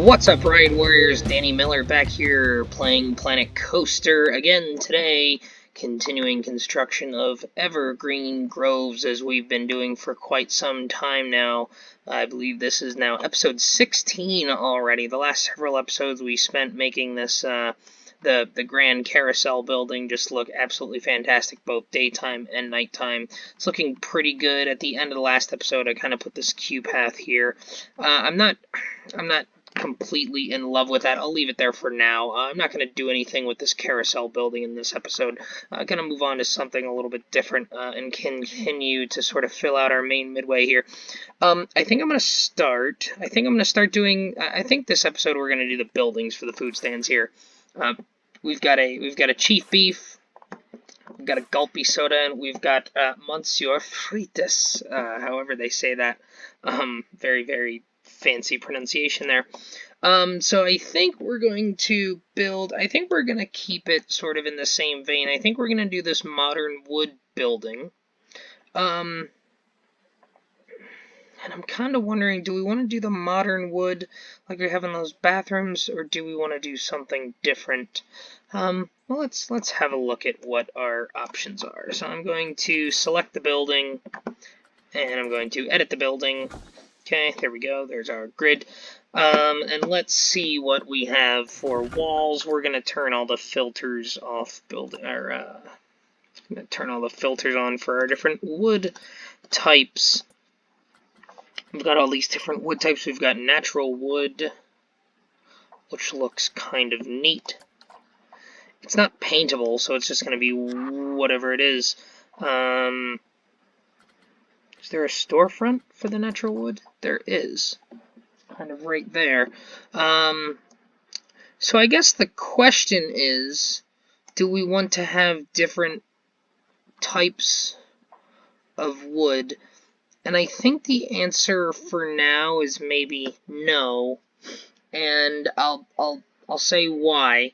What's up, Ride Warriors? Danny Miller back here playing Planet Coaster again today, continuing construction of Evergreen Groves as we've been doing for quite some time now. I believe this is now episode 16 already. The last several episodes we spent making this the grand carousel building just look absolutely fantastic, both daytime and nighttime. It's looking pretty good. At the end of the last episode, I kind of put this queue path here. I'm not completely in love with that. I'll leave it there for now. I'm not going to do anything with this carousel building in this episode. I'm going to move on to something a little bit different and continue to sort of fill out our main Midway here. I think I'm going to start doing, I think this episode we're going to do the buildings for the food stands here. We've got a chief beef, we've got a gulpy soda, and we've got Monsieur Frites, however they say that. Very, very fancy pronunciation there. So I think we're going to build, I think we're going to keep it sort of in the same vein. I think we're going to do this modern wood building. And I'm kind of wondering, do we want to do the modern wood like we have in those bathrooms, or do we want to do something different? Well, let's have a look at what our options are. So I'm going to select the building, and I'm going to edit the building. Okay, there we go. There's our grid. And let's see what we have for walls. We're going to turn all the filters off. Going to turn all the filters on for our different wood types. We've got all these different wood types. We've got natural wood, which looks kind of neat. It's not paintable, so it's just going to be whatever it is. Is there a storefront for the natural wood? There is. Kind of right there. So I guess the question is, do we want to have different types of wood? And I think the answer for now is maybe no. And I'll say why.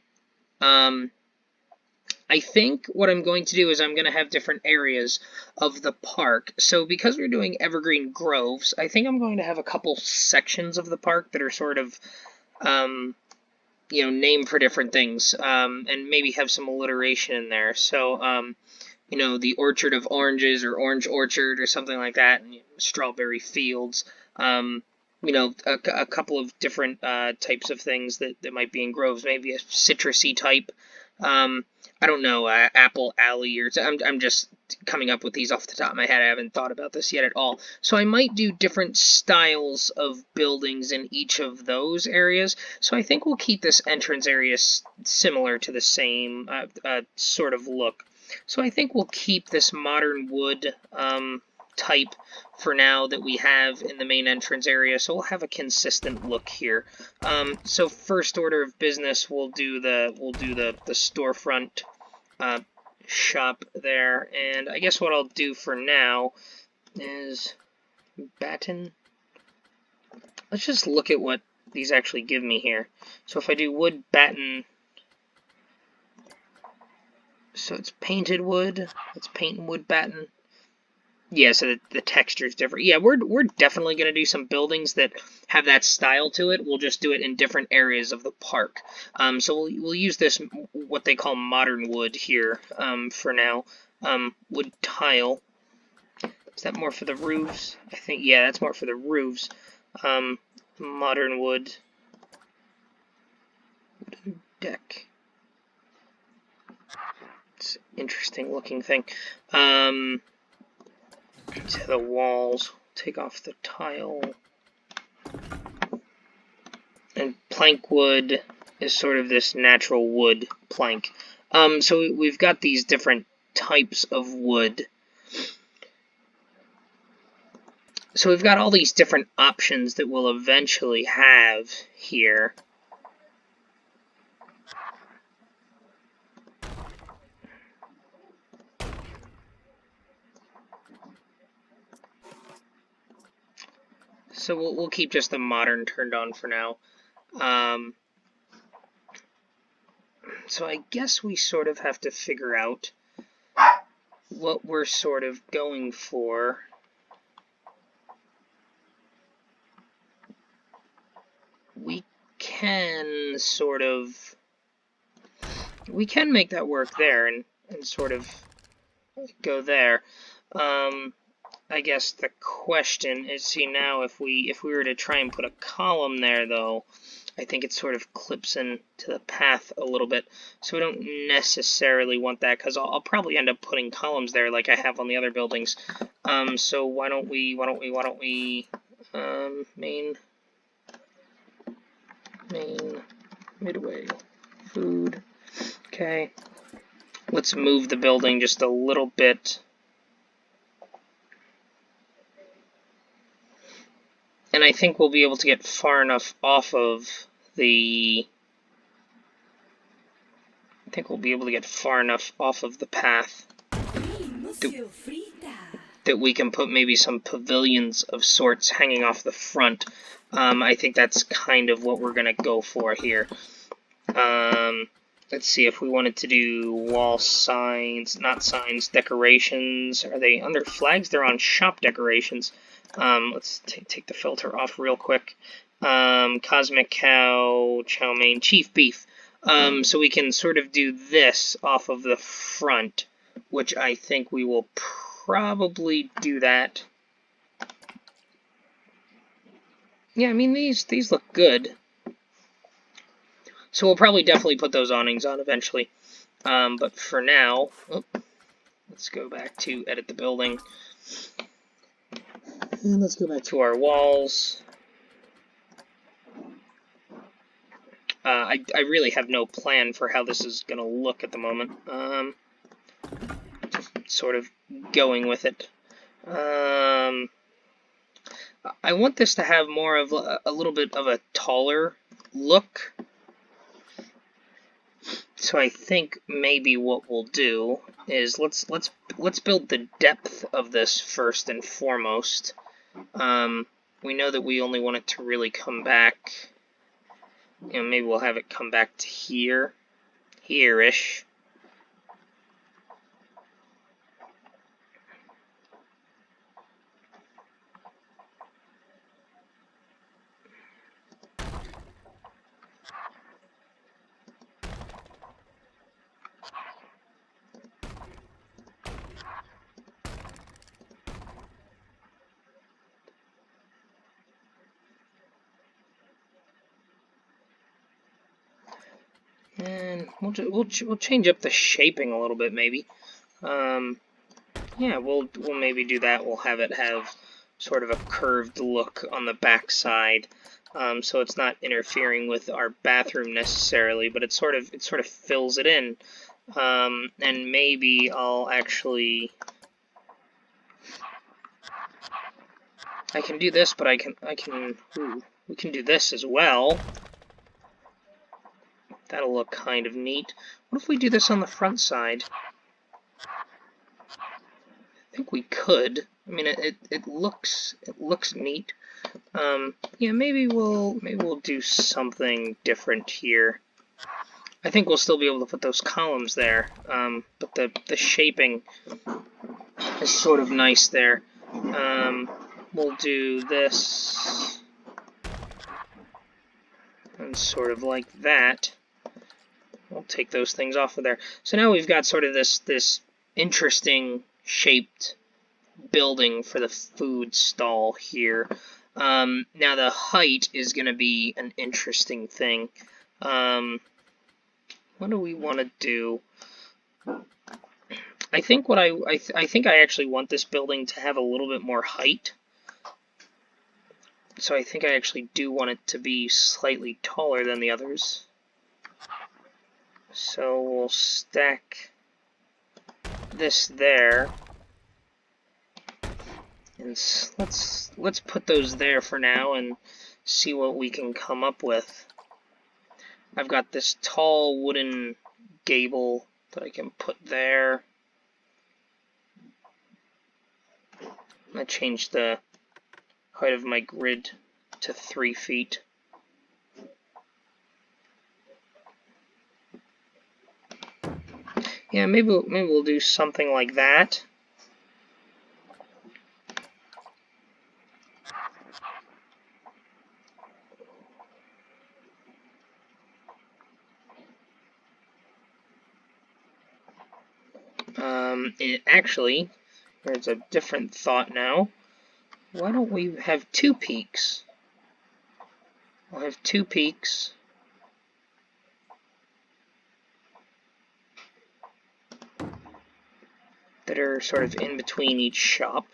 I think what I'm going to do is I'm going to have different areas of the park. So because we're doing Evergreen Groves, I think I'm going to have a couple sections of the park that are sort of, named for different things, and maybe have some alliteration in there. So, the Orchard of Oranges, or Orange Orchard, or something like that, and Strawberry Fields. A couple of different types of things that might be in groves. Maybe a citrusy type. I don't know, Apple Alley, or I'm just coming up with these off the top of my head. I haven't thought about this yet at all. So I might do different styles of buildings in each of those areas. So I think we'll keep this entrance area similar to the same sort of look. So I think we'll keep this modern wood type for now that we have in the main entrance area, so we'll have a consistent look here. So first order of business, we'll do the storefront shop there, and I guess what I'll do for now is batten. Let's just look at what these actually give me here. So if I do wood batten, so it's painted wood. Let's paint wood batten. Yeah, so the texture is different. Yeah, we're definitely going to do some buildings that have that style to it. We'll just do it in different areas of the park. So we'll use this, what they call modern wood here, for now. Wood tile. Is that more for the roofs? I think, yeah, that's more for the roofs. Modern wood. Wooden deck. It's an interesting looking thing. To the walls, take off the tile, and plank wood is sort of this natural wood plank. So we've got these different types of wood. So we've got all these different options that we'll eventually have here. So we'll keep just the modern turned on for now. So I guess we sort of have to figure out what we're sort of going for. We can sort of... We can make that work there and sort of go there. I guess the question is, see now if we were to try and put a column there though, I think it sort of clips into the path a little bit. So we don't necessarily want that, because I'll probably end up putting columns there like I have on the other buildings. So why don't we main Midway food. Okay. Let's move the building just a little bit. And I think we'll be able to get far enough off of the... path that we can put maybe some pavilions of sorts hanging off the front. I think that's kind of what we're going to go for here. Let's see if we wanted to do wall signs, not signs, decorations. Are they under flags? They're on shop decorations. Let's take the filter off real quick. Cosmic Cow, Chow Mein, Chief Beef. So we can sort of do this off of the front, which I think we will probably do that. Yeah, I mean, these look good. So we'll probably definitely put those awnings on eventually. But for now, let's go back to edit the building. And let's go back to our walls. I really have no plan for how this is going to look at the moment. Just sort of going with it. I want this to have more of a little bit of a taller look. So I think maybe what we'll do is let's build the depth of this first and foremost. We know that we only want it to really come back. You know, maybe we'll have it come back to here-ish. And we'll change up the shaping a little bit, maybe. Yeah, we'll maybe do that. We'll have it have sort of a curved look on the back side, so it's not interfering with our bathroom necessarily, but it sort of fills it in. And maybe I'll actually... I can do this, but we can do this as well. That'll look kind of neat. What if we do this on the front side? I think we could. I mean, it looks neat. Yeah, maybe we'll do something different here. I think we'll still be able to put those columns there, but the shaping is sort of nice there. We'll do this and sort of like that. We'll take those things off of there. So now we've got sort of this interesting shaped building for the food stall here. Now the height is going to be an interesting thing. What do we want to do? I think I think I actually want this building to have a little bit more height. So I think I actually do want it to be slightly taller than the others. So we'll stack this there. And let's put those there for now and see what we can come up with. I've got this tall wooden gable that I can put there. I changed the height of my grid to 3 feet. Yeah, maybe we'll do something like that. Actually, there's a different thought now. Why don't we have 2 peaks? We'll have 2 peaks. That are sort of in between each shop.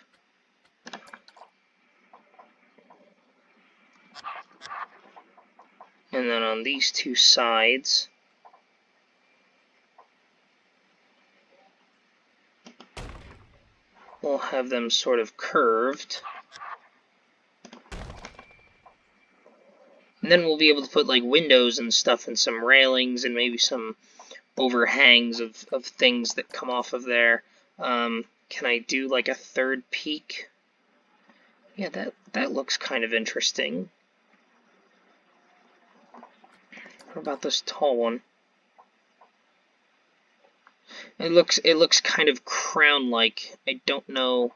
And then on these 2 sides, we'll have them sort of curved. And then we'll be able to put like windows and stuff and some railings and maybe some overhangs of things that come off of there. Can I do like a 3rd peak? Yeah, that looks kind of interesting. What about this tall one? It looks kind of crown-like. I don't know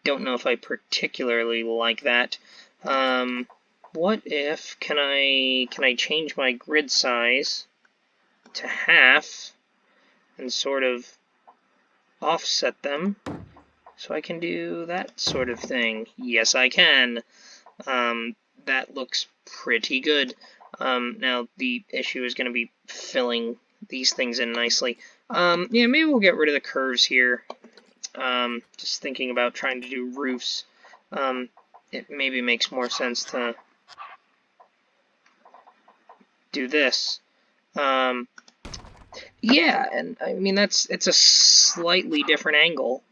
if I particularly like that. What if can I change my grid size to half and sort of offset them so I can do that sort of thing? Yes, I can. That looks pretty good. Now the issue is going to be filling these things in nicely. Yeah, maybe we'll get rid of the curves here. Just thinking about trying to do roofs. It maybe makes more sense to do this. Yeah, and I mean it's a slightly different angle.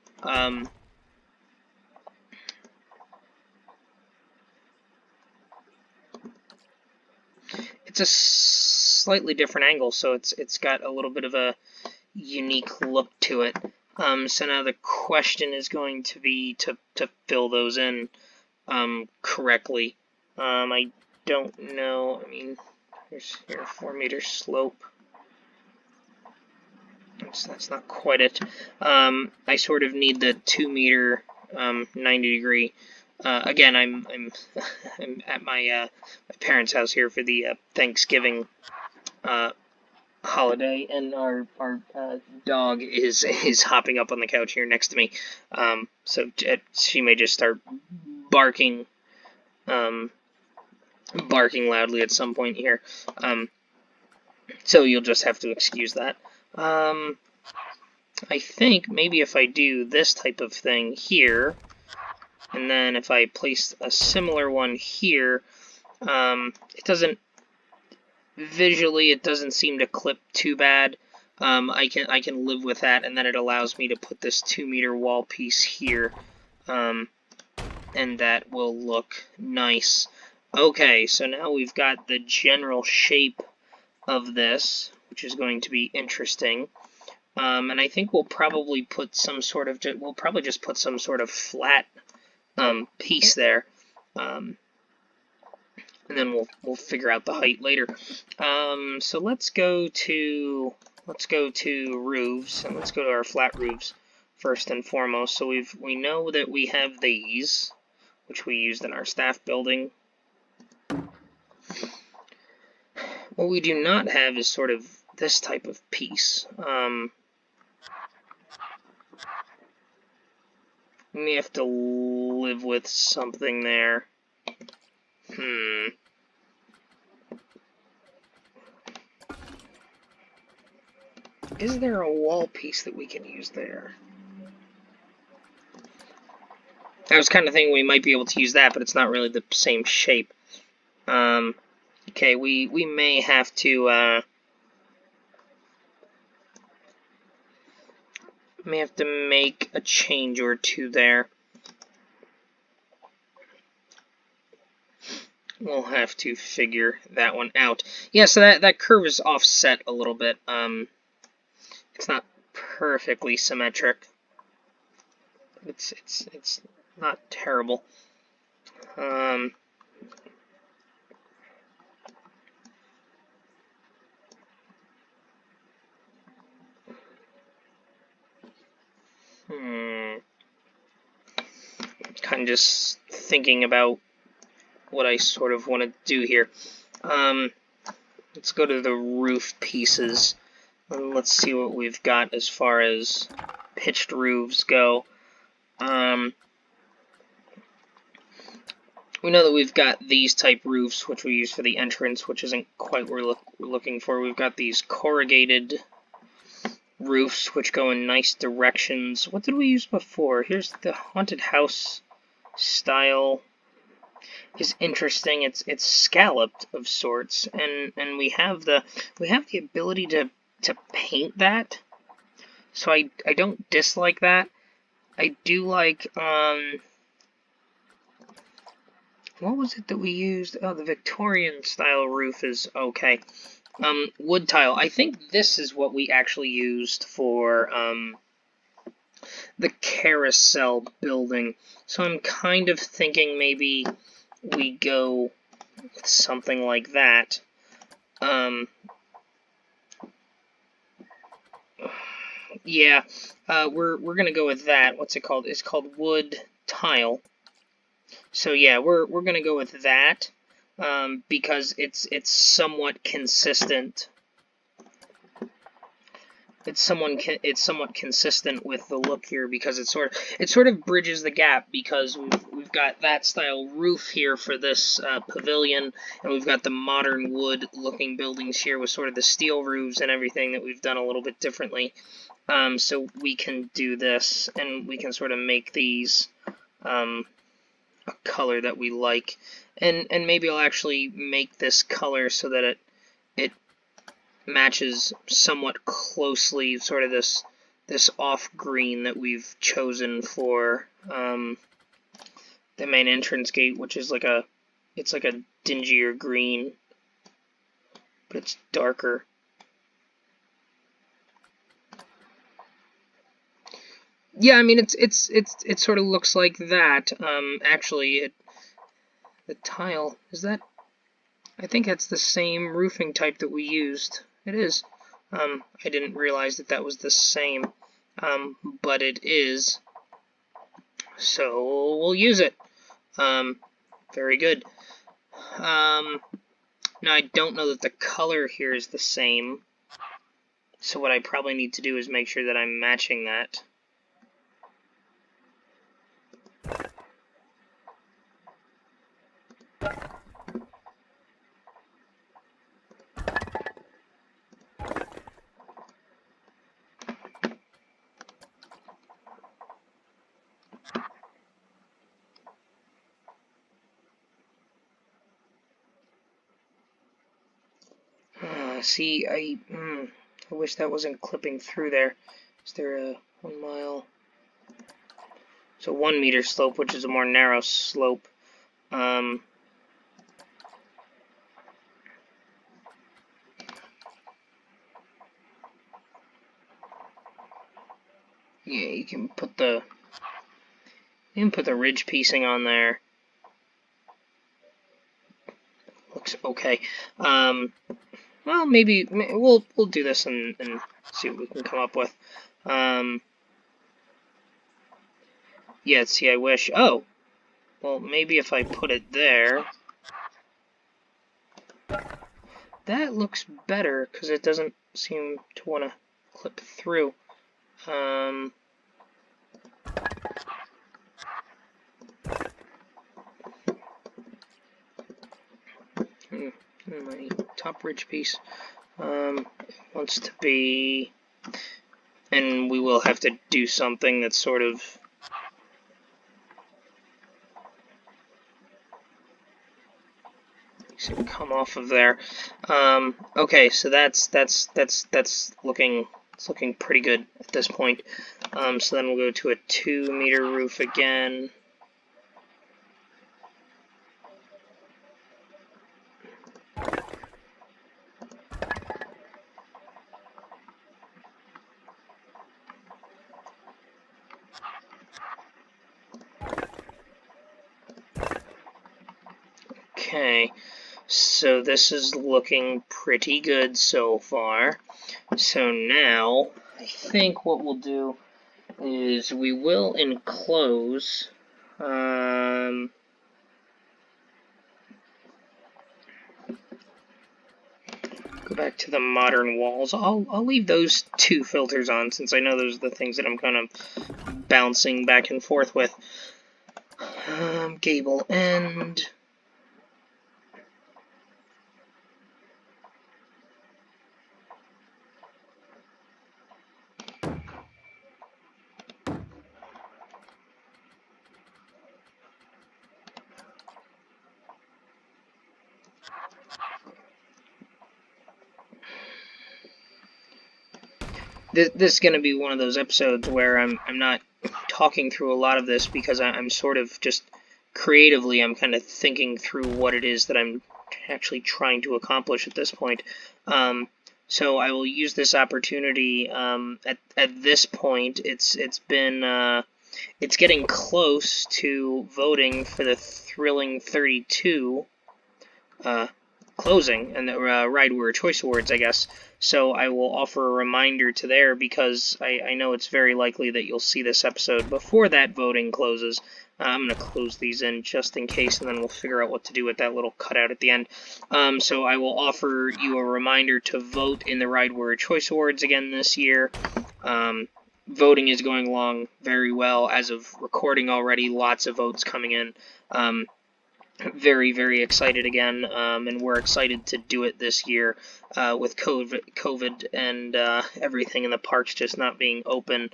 It's a slightly different angle, so it's got a little bit of a unique look to it. So now the question is going to be to fill those in correctly. I don't know. I mean, here's here 4-meter slope. That's not quite it. I sort of need the 2-meter 90-degree. Again, I'm at my parents' house here for the Thanksgiving holiday, and our dog is hopping up on the couch here next to me. So she may just start barking loudly at some point here. So you'll just have to excuse that. I think maybe if I do this type of thing here, and then if I place a similar one here, it doesn't seem to clip too bad. I can live with that, and then it allows me to put this 2-meter wall piece here, and that will look nice. Okay, so now we've got the general shape of this, which is going to be interesting. And I think we'll probably put some sort of just put some sort of flat piece there. And then we'll figure out the height later. So let's go to roofs, and let's go to our flat roofs first and foremost. So we know that we have these, which we used in our staff building. What we do not have is sort of this type of piece. We may have to live with something there. Is there a wall piece that we can use there? I was kind of thinking we might be able to use that, but it's not really the same shape. Okay, we may have to make a change or two there. We'll have to figure that one out. Yeah, so that curve is offset a little bit. It's not perfectly symmetric. It's not terrible. Kind of just thinking about what I sort of want to do here. Let's go to the roof pieces, and let's see what we've got as far as pitched roofs go. We know that we've got these type roofs, which we use for the entrance, which isn't quite what we're looking for. We've got these corrugated roofs, which go in nice directions. What did we use before? Here's the haunted house style. Is interesting. It's scalloped of sorts, and we have the ability to paint that. So I don't dislike that. I do like what was it that we used? Oh, the Victorian style roof is okay. Wood tile. I think this is what we actually used for the carousel building. So I'm kind of thinking maybe we go with something like that. Yeah, we're gonna go with that. What's it called? It's called wood tile. So yeah, we're gonna go with that because it's somewhat consistent. It's somewhat consistent with the look here because it sort of bridges the gap because we've got that style roof here for this pavilion, and we've got the modern wood looking buildings here with sort of the steel roofs and everything that we've done a little bit differently. So we can do this, and we can sort of make these a color that we like, and maybe I'll actually make this color so that it matches somewhat closely sort of this off green that we've chosen for the main entrance gate, which is like a dingier green, but it's darker. Yeah, I mean it sort of looks like that. Actually, the tile is that. I think that's the same roofing type that we used. It is. I didn't realize that was the same, but it is. So we'll use it. Very good. Now I don't know that the color here is the same. So what I probably need to do is make sure that I'm matching that. See, I wish that wasn't clipping through there. Is there a 1 mile? So 1 meter slope, which is a more narrow slope. Yeah, you can put the ridge piecing on there. Looks okay. Well, maybe we'll do this and see what we can come up with. Yeah, see, I wish. Oh, well, maybe if I put it there, that looks better because it doesn't seem to want to clip through. My top ridge piece wants to be, and we will have to do something that's sort of come off of there. Okay, so that's looking pretty good at this point. So then we'll go to a 2 meter roof again. Okay, so this is looking pretty good so far. So now, I think what we'll do is we will enclose Go back to the modern walls. I'll leave those 2 filters on, since I know those are the things that I'm kind of bouncing back and forth with. Gable end. This is going to be one of those episodes where I'm not talking through a lot of this, because I'm sort of just creatively, I'm kind of thinking through what it is that I'm actually trying to accomplish at this point. So I will use this opportunity. At this point, it's getting close to voting for the Thrilling 32 closing and the Ride Warrior Choice Awards, I guess. So I will offer a reminder to there, because I know it's very likely that you'll see this episode before that voting closes. I'm going to close these in just in case, and then we'll figure out what to do with that little cutout at the end. So I will offer you a reminder to vote in the Ride Warrior Choice Awards again this year. Voting is going along very well as of recording already. Lots of votes coming in. Very, very excited again, and we're excited to do it this year with COVID and everything in the parks just not being open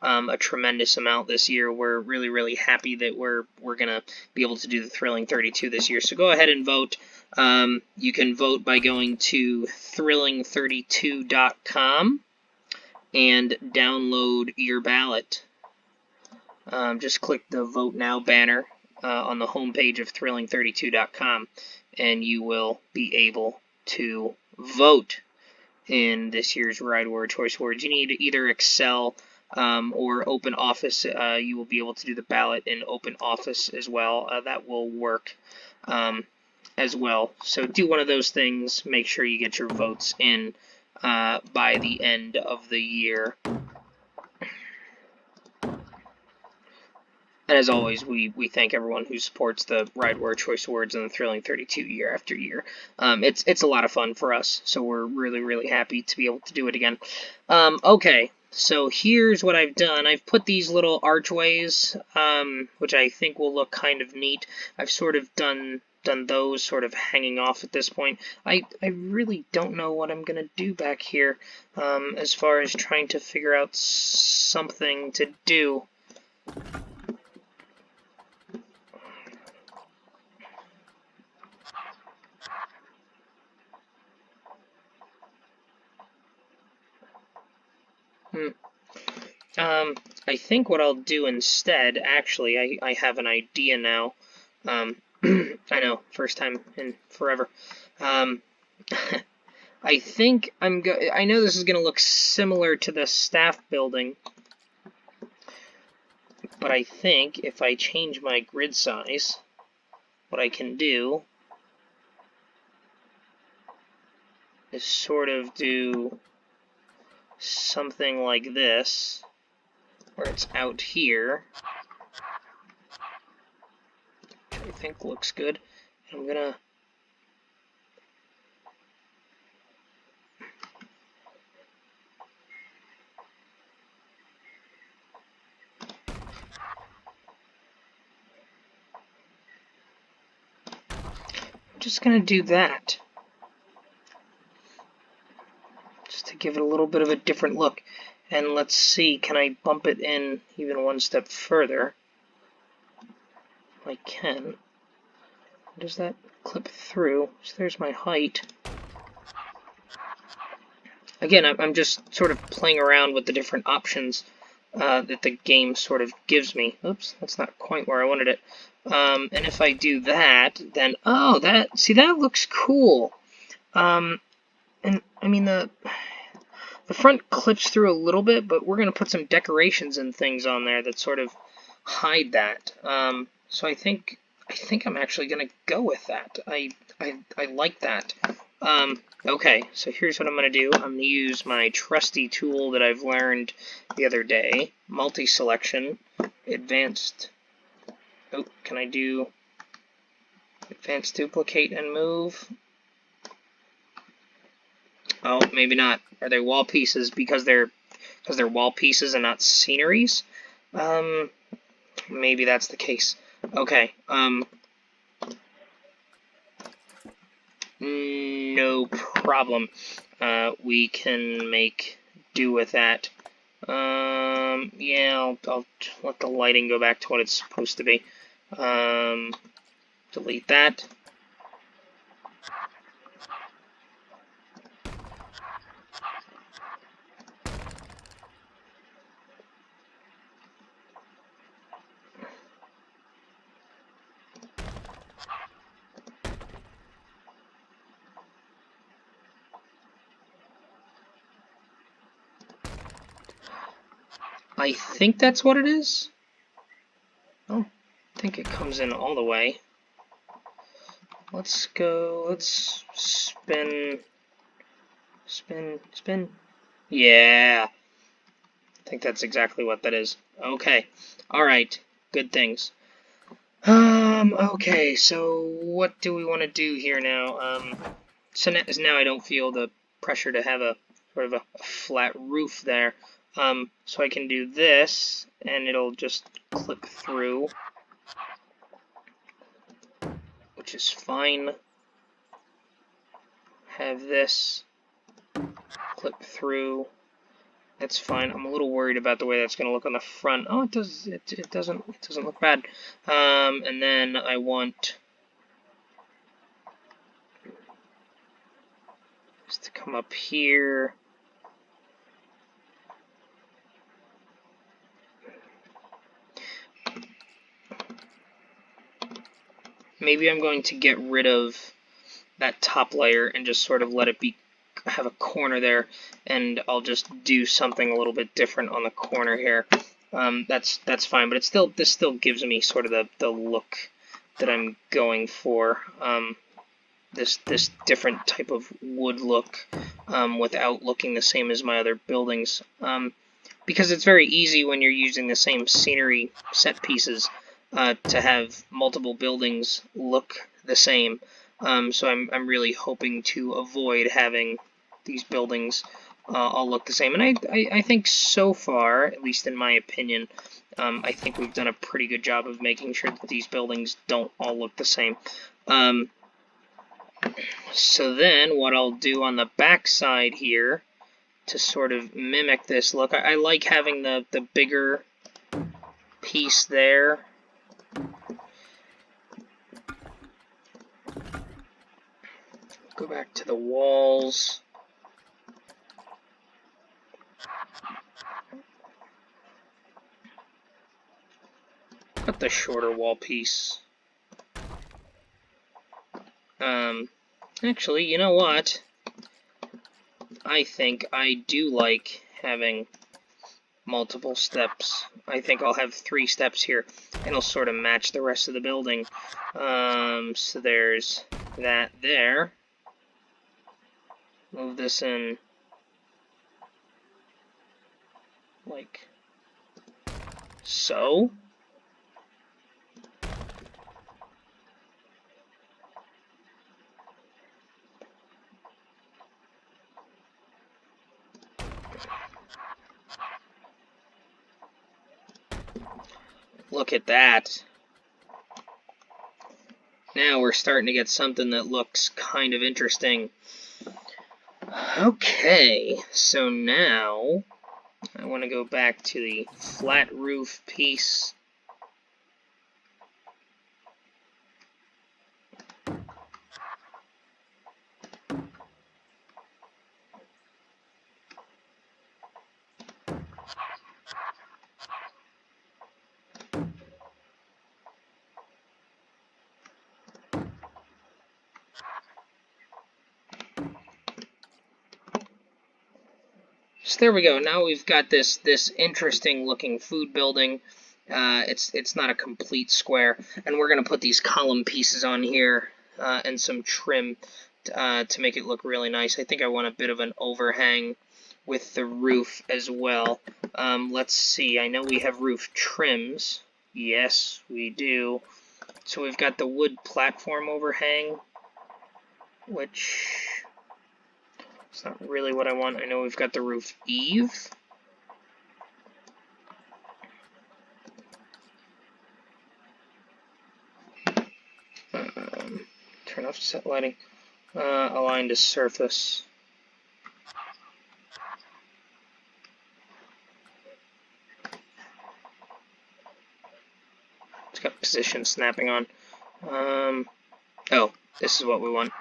a tremendous amount this year. We're really, really happy that we're gonna be able to do the Thrilling 32 this year. So go ahead and vote. You can vote by going to thrilling32.com and download your ballot. Just click the Vote Now banner on the homepage of thrilling32.com, and you will be able to vote in this year's Ride Warrior Choice Awards. You need either Excel or Open Office. You will be able to do the ballot in Open Office as well. That will work as well. So do one of those things. Make sure you get your votes in by the end of the year. And as always, we thank everyone who supports the Ride Warrior Choice Awards and the Thrilling 32 year after year. It's a lot of fun for us, so we're really, really happy to be able to do it again. Okay, so here's what I've done. I've put these little archways, which I think will look kind of neat. I've sort of done those sort of hanging off at this point. I really don't know what I'm going to do back here as far as trying to figure out something to do. I think what I'll do instead, actually, I have an idea now. I know, first time in forever. I think I know this is going to look similar to the staff building, but I think if I change my grid size, what I can do is sort of do something like this, where it's out here, which I think looks good. I'm gonna do that, just to give it a little bit of a different look. And let's see, can I bump it in even one step further? I can. Does that clip through? So there's my height. Again, I'm just sort of playing around with the different options that the game sort of gives me. Oops, that's not quite where I wanted it. And if I do that, then, oh, that looks cool. And, I mean, the front clips through a little bit, but we're going to put some decorations and things on there that sort of hide that. So I think I'm actually going to go with that. I like that. Okay, so here's what I'm going to do. I'm going to use my trusty tool that I've learned the other day. Multi-selection, advanced. Oh, can I do advanced duplicate and move? Oh, maybe not. Are they wall pieces because they're wall pieces and not sceneries? Maybe that's the case. Okay. No problem. We can make do with that. Yeah, I'll let the lighting go back to what it's supposed to be. Delete that. I think that's what it is. I don't think it comes in all the way. Let's go, let's spin, spin. Yeah, I think that's exactly what that is. Okay, alright, good things. Okay, so what do we want to do here now? So now I don't feel the pressure to have a sort of a flat roof there. So I can do this, and it'll just clip through, which is fine. Have this clip through. That's fine. I'm a little worried about the way that's going to look on the front. Oh, it does. It doesn't look bad. And then I want this to come up here. Maybe I'm going to get rid of that top layer and just sort of let it have a corner there, and I'll just do something a little bit different on the corner here. That's fine, but this still gives me sort of the look that I'm going for. This different type of wood look, without looking the same as my other buildings. Because it's very easy when you're using the same scenery set pieces to have multiple buildings look the same. So I'm really hoping to avoid having these buildings all look the same. And I think so far, at least in my opinion, I think we've done a pretty good job of making sure that these buildings don't all look the same. So then what I'll do on the back side here to sort of mimic this look, I like having the bigger piece there. Go back to the walls. Put the shorter wall piece. Actually, you know what? I think I do like having multiple steps. I think I'll have 3 steps here, and it'll sort of match the rest of the building. So there's that there. Move this in like so. Look at that. Now we're starting to get something that looks kind of interesting. Okay, so now I want to go back to the flat roof piece. So there we go. Now we've got this interesting looking food building. It's not a complete square, and we're gonna put these column pieces on here and some trim to make it look really nice. I think I want a bit of an overhang with the roof as well. Let's see. I know we have roof trims. Yes, we do. So we've got the wood platform overhang, which It's not really what I want. I know we've got the roof eave. Turn off set lighting. Align to surface. It's got position snapping on. Oh, this is what we want.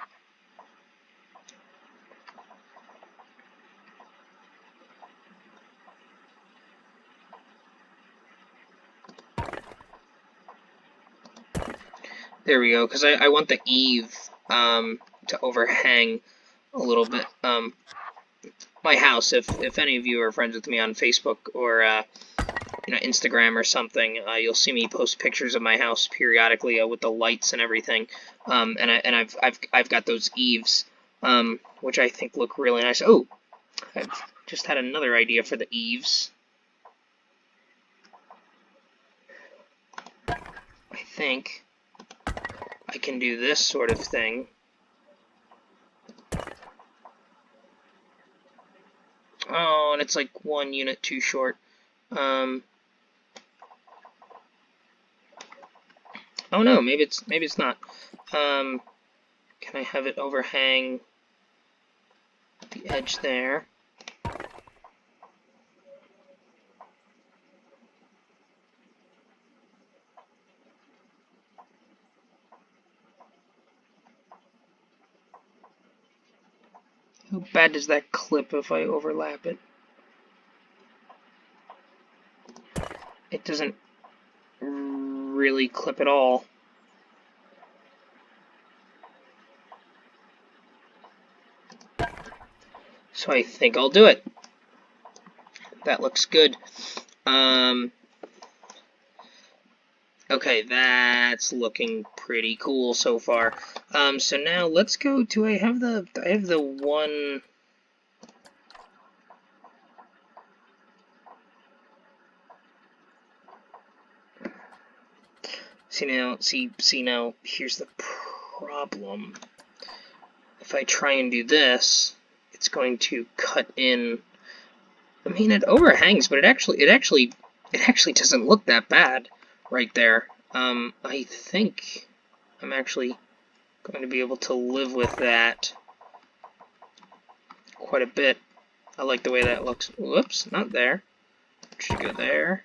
There we go, because I want the eave to overhang a little bit my house. If any of you are friends with me on Facebook or Instagram or something, you'll see me post pictures of my house periodically with the lights and everything. And I've got those eaves, which I think look really nice. Oh, I've just had another idea for the eaves. I think I can do this sort of thing. Oh, and it's like 1 unit too short. Oh no, maybe it's not. Can I have it overhang the edge there? How bad does that clip if I overlap it? It doesn't really clip at all. So I think I'll do it. That looks good. Okay, that's looking pretty cool so far. So now let's go to I have the one. See now, here's the problem. If I try and do this, it's going to cut in. I mean, it overhangs, but it actually doesn't look that bad right there. I think I'm actually going to be able to live with that quite a bit. I like the way that looks. Whoops, not there. Should go there.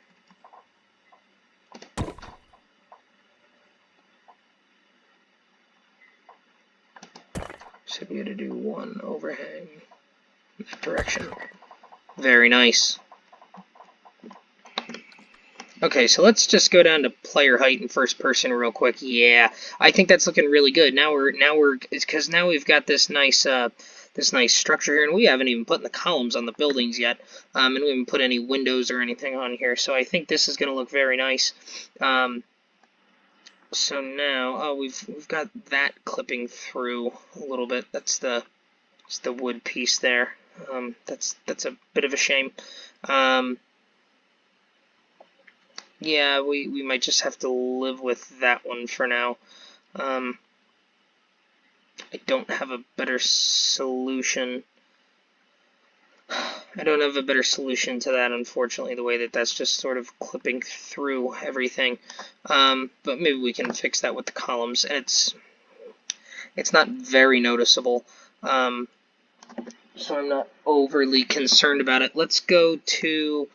Should be able to do one overhang in that direction. Very nice. Okay, so let's just go down to player height in first person real quick. Yeah, I think that's looking really good. Now we've got this nice structure here, and we haven't even put in the columns on the buildings yet, and we haven't put any windows or anything on here. So I think this is going to look very nice. So now, we've got that clipping through a little bit. It's the wood piece there. That's a bit of a shame. Yeah, we might just have to live with that one for now. I don't have a better solution. I don't have a better solution to that, unfortunately, the way that that's just sort of clipping through everything. But maybe we can fix that with the columns. And it's not very noticeable, so I'm not overly concerned about it. Let's go to...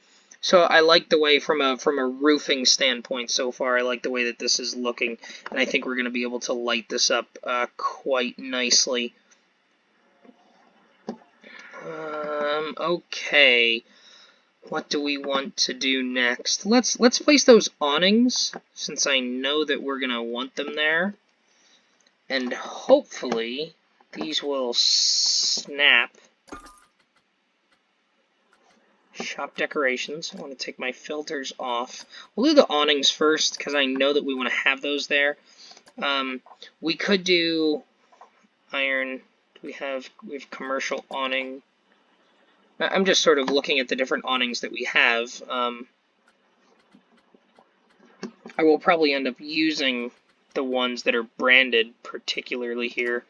So I like the way, from a roofing standpoint so far, I like the way that this is looking, and I think we're going to be able to light this up quite nicely. Okay, what do we want to do next? Let's place those awnings, since I know that we're going to want them there, and hopefully these will snap. Shop decorations. I want to take my filters off. We'll do the awnings first, because I know that we want to have those there. We could do iron. We have commercial awning. I'm just sort of looking at the different awnings that we have. I will probably end up using the ones that are branded particularly here.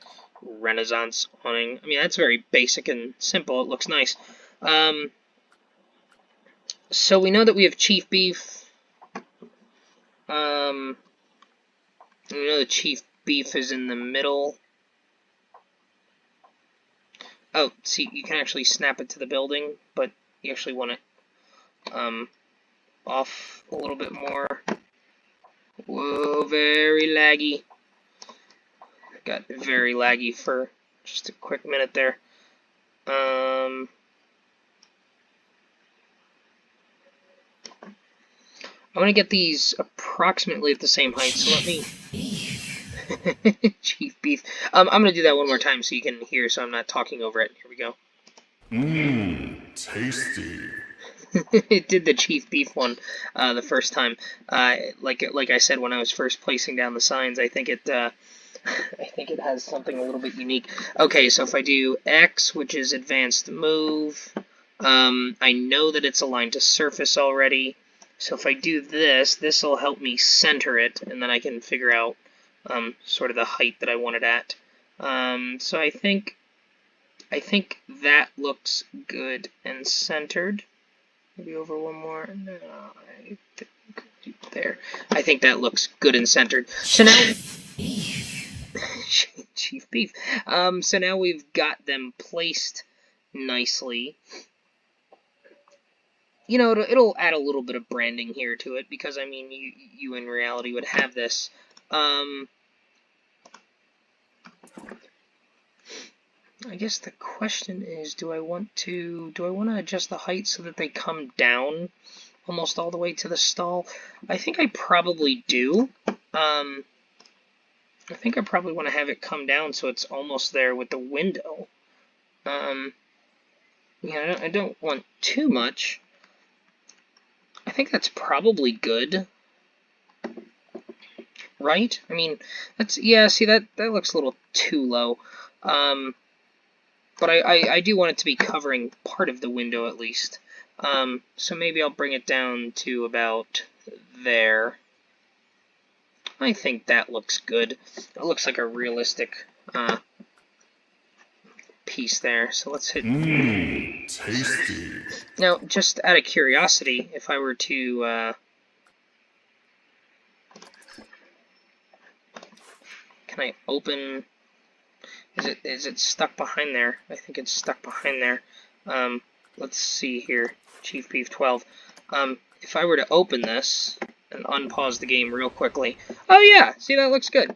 Renaissance awning. I mean, that's very basic and simple. It looks nice. So we know that we have chief beef. We know the chief beef is in the middle. Oh, see, you can actually snap it to the building, but you actually want it off a little bit more. Whoa, very laggy. Got very laggy for just a quick minute there. I want to get these approximately at the same height, so let me... Chief beef. I'm going to do that one more time so you can hear, so I'm not talking over it. Here we go. Tasty. It did the chief beef one the first time. Like I said when I was first placing down the signs, I think it has something a little bit unique. Okay, so if I do X, which is advanced move, I know that it's aligned to surface already. So if I do this, this will help me center it, and then I can figure out sort of the height that I want it at. So I think that looks good and centered. Maybe over one more. No, I think there. I think that looks good and centered. So now, chief beef. So now we've got them placed nicely. You know, it'll add a little bit of branding here to it because I mean, you in reality would have this. I guess the question is, do I want to adjust the height so that they come down almost all the way to the stall? I think I probably do. I think I probably want to have it come down so it's almost there with the window. Yeah, I don't want too much. I think that's probably good. Right? I mean, that's, yeah, see, that looks a little too low. But I do want it to be covering part of the window at least. So maybe I'll bring it down to about there. I think that looks good. It looks like a realistic piece there. So let's hit... Tasty. Now, just out of curiosity, if I were to... can I open... Is it stuck behind there? I think it's stuck behind there. Let's see here. Chief Beef 12. If I were to open this and unpause the game real quickly. Oh yeah, see, that looks good.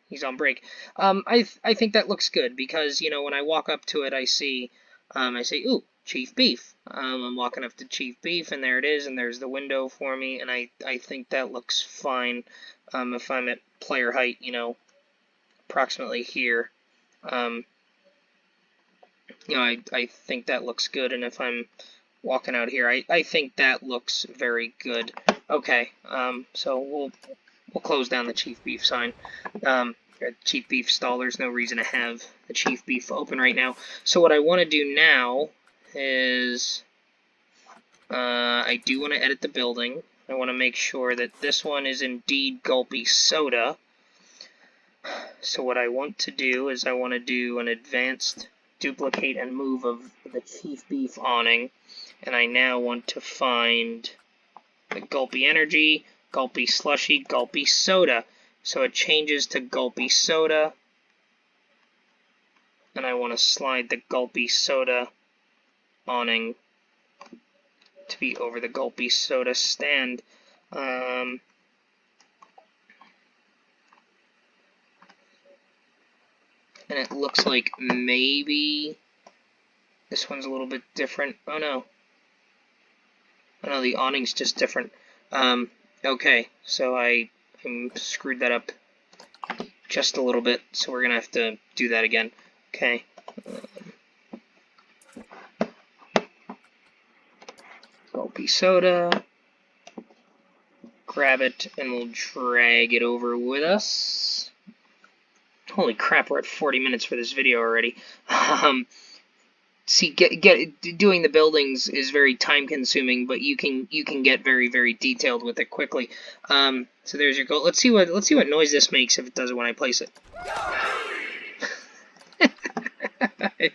He's on break. I think that looks good because, you know, when I walk up to it, I say, ooh, Chief Beef. I'm walking up to Chief Beef, and there it is, and there's the window for me, and I think that looks fine. If I'm at player height, you know, approximately here. You know, I think that looks good, and if I'm walking out here, I think that looks very good. Okay, so we'll close down the Chief Beef sign. Chief Beef stall, there's no reason to have the Chief Beef open right now. So what I want to do now is I do want to edit the building. I want to make sure that this one is indeed Gulpy Soda. So what I want to do is I want to do an advanced duplicate and move of the Chief Beef awning. And I now want to find the Gulpy Energy, Gulpy Slushy, Gulpy Soda. So it changes to Gulpy Soda. And I want to slide the Gulpy Soda awning to be over the Gulpy Soda stand. And it looks like maybe this one's a little bit different. Oh no. Oh no, the awning's just different. Okay, so I screwed that up just a little bit, so we're gonna have to do that again. Okay. Gulpy Soda. Grab it, and we'll drag it over with us. Holy crap, we're at 40 minutes for this video already. see, doing the buildings is very time consuming, but you can get very, very detailed with it quickly. So there's your goal. Let's see what noise this makes if it does it when I place it.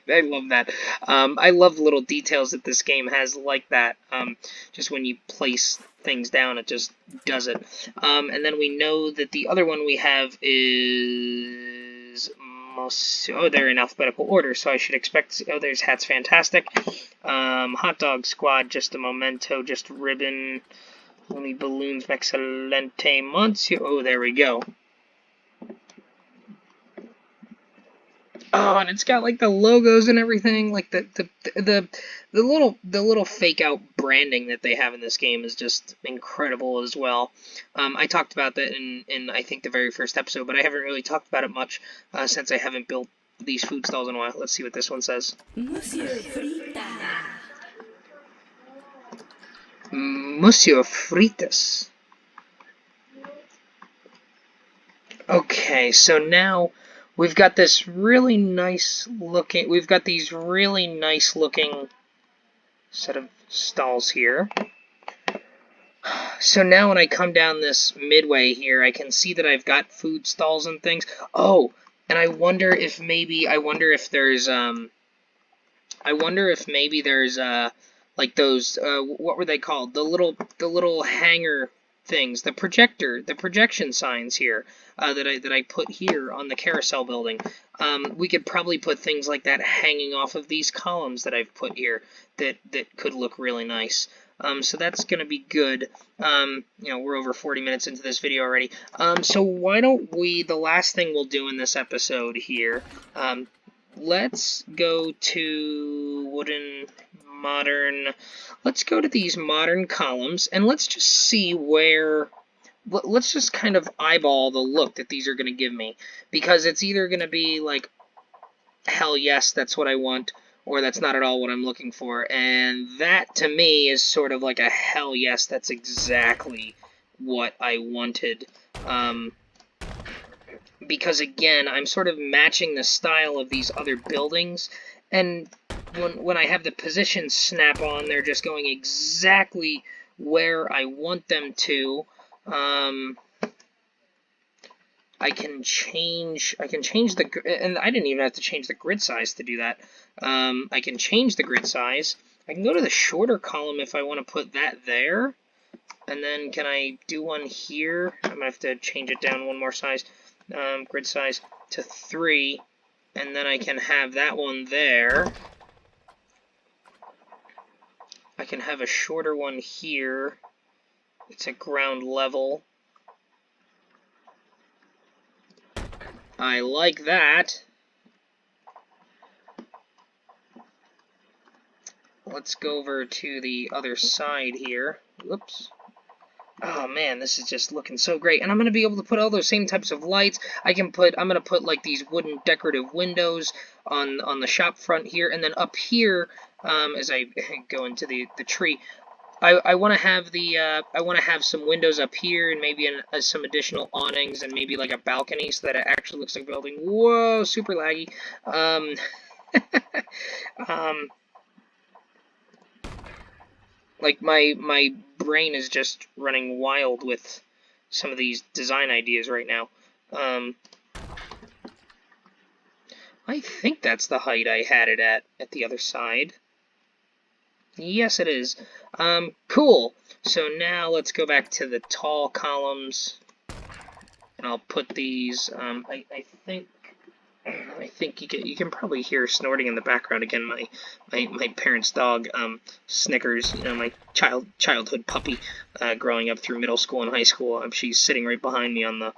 I love that. I love the little details that this game has like that. Just when you place things down, it just does it. And then we know that the other one we have is... Oh, they're in alphabetical order, so I should expect... Oh, there's Hat's Fantastic. Hot Dog Squad, just a memento, just ribbon. Only balloons, excelente Monsieur. Oh, there we go. Oh, and it's got like the logos and everything, like the little fake out branding that they have in this game is just incredible as well. I talked about that in I think the very first episode, but I haven't really talked about it much since I haven't built these food stalls in a while. Let's see what this one says. Monsieur Fritas. Okay, so now we've got this really nice looking, we've got these really nice looking set of stalls here. So now when I come down this Midway here, I can see that I've got food stalls and things. Oh, and I wonder if there's like those what were they called? The little hanger things, the projection signs here that I put here on the carousel building. We could probably put things like that hanging off of these columns that I've put here that could look really nice. So that's going to be good. We're over 40 minutes into this video already. So why don't we, the last thing we'll do in this episode here, let's go to wooden modern, let's go to these modern columns, and let's just see where, let's just kind of eyeball the look that these are going to give me, because it's either going to be like, hell yes, that's what I want, or that's not at all what I'm looking for, and that to me is sort of like a hell yes, that's exactly what I wanted. Because again, I'm sort of matching the style of these other buildings, and when I have the positions snap on, they're just going exactly where I want them to. I can change the, and I didn't even have to change the grid size to do that. I can change the grid size. I can go to the shorter column if I want to put that there, and then can I do one here? I'm gonna have to change it down one more size. Grid size to 3, and then I can have that one there. I can have a shorter one here. It's at ground level. I like that. Let's go over to the other side here. Whoops. Oh man, this is just looking so great. And I'm going to be able to put all those same types of lights. I'm going to put like these wooden decorative windows on the shop front here. And then up here, as I go into the tree, I want to have some windows up here and maybe some additional awnings and maybe like a balcony so that it actually looks like a building. Whoa, super laggy. Like my brain is just running wild with some of these design ideas right now. I think that's the height I had it at the other side. Yes, it is. Cool. So now let's go back to the tall columns, and I'll put these. I think you can probably hear snorting in the background again. My parents' dog, Snickers, my childhood puppy, growing up through middle school and high school. She's sitting right behind me on the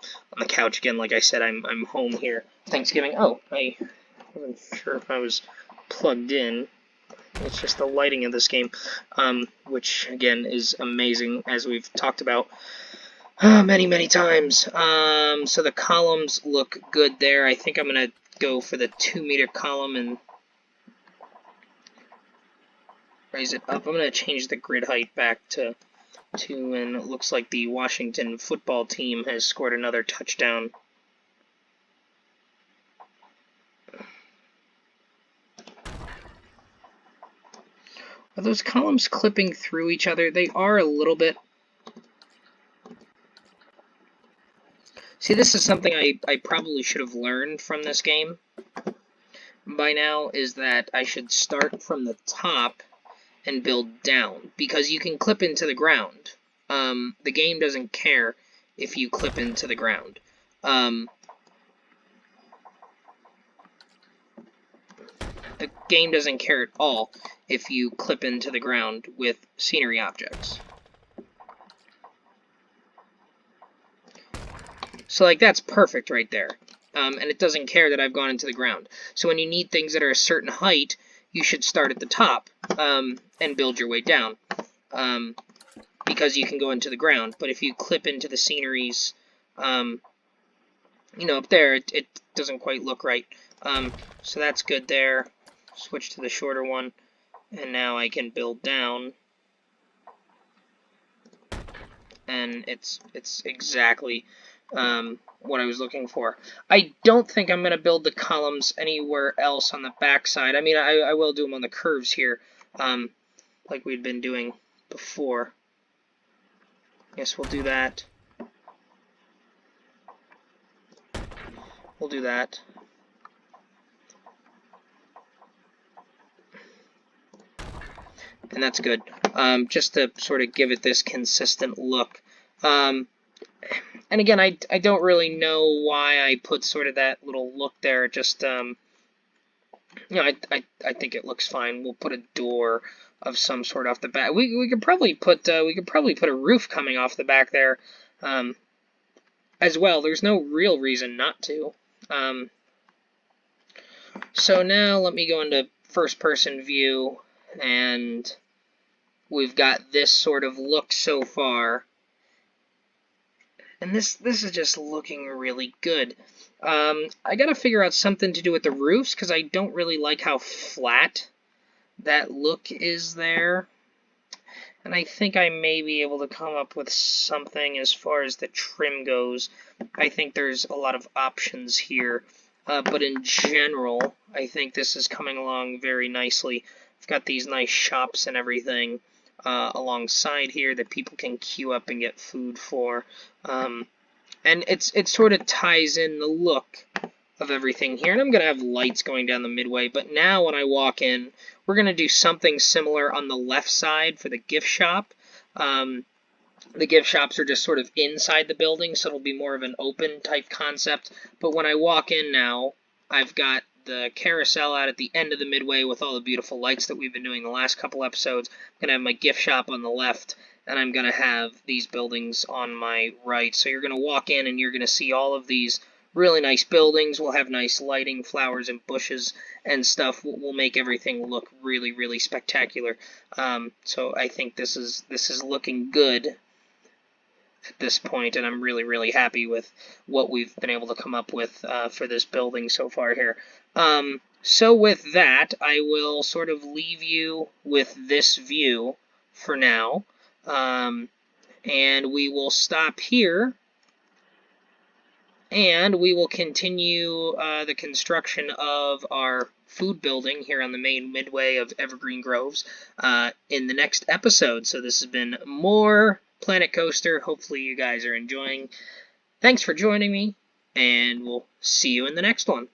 couch again. Like I said, I'm home here. Thanksgiving. Oh, I wasn't sure if I was plugged in. It's just the lighting of this game, which again is amazing, as we've talked about many times. So the columns look good there. I think I'm gonna go for the 2-meter column and raise it up. I'm gonna change the grid height back to 2, and it looks like the Washington football team has scored another touchdown. Are those columns clipping through each other? They are a little bit. See, this is something I probably should have learned from this game by now, is that I should start from the top and build down, because you can clip into the ground. The game doesn't care if you clip into the ground. The game doesn't care at all if you clip into the ground with scenery objects. So, like, that's perfect right there. And it doesn't care that I've gone into the ground. So when you need things that are a certain height, you should start at the top and build your way down. Because you can go into the ground. But if you clip into the sceneries, you know, up there, it doesn't quite look right. So that's good there. Switch to the shorter one. And now I can build down. And it's exactly what I was looking for. I don't think I'm going to build the columns anywhere else on the backside. I mean, I will do them on the curves here, like we'd been doing before. Yes, we'll do that. We'll do that. And that's good, just to sort of give it this consistent look. And again, I don't really know why I put sort of that little look there. Just, you know, I think it looks fine. We'll put a door of some sort off the back. We could probably put a roof coming off the back there, as well. There's no real reason not to. So now let me go into first-person view, and we've got this sort of look so far. And this is just looking really good. I gotta figure out something to do with the roofs, because I don't really like how flat that look is there. And I think I may be able to come up with something as far as the trim goes. I think there's a lot of options here. But in general, I think this is coming along very nicely. I've got these nice shops and everything alongside here that people can queue up and get food for. And it sort of ties in the look of everything here. And I'm going to have lights going down the midway. But now when I walk in, we're going to do something similar on the left side for the gift shop. The gift shops are just sort of inside the building, so it'll be more of an open type concept. But when I walk in now, I've got the carousel out at the end of the midway with all the beautiful lights that we've been doing the last couple episodes. I'm going to have my gift shop on the left, and I'm going to have these buildings on my right. So you're going to walk in and you're going to see all of these really nice buildings. We'll have nice lighting, flowers and bushes and stuff. We'll make everything look really, really spectacular. So I think this is looking good at this point, and I'm really, really happy with what we've been able to come up with for this building so far here. So with that, I will sort of leave you with this view for now, and we will stop here, and we will continue the construction of our food building here on the main midway of Evergreen Groves in the next episode. So this has been more Planet Coaster. Hopefully you guys are enjoying. Thanks for joining me, and we'll see you in the next one.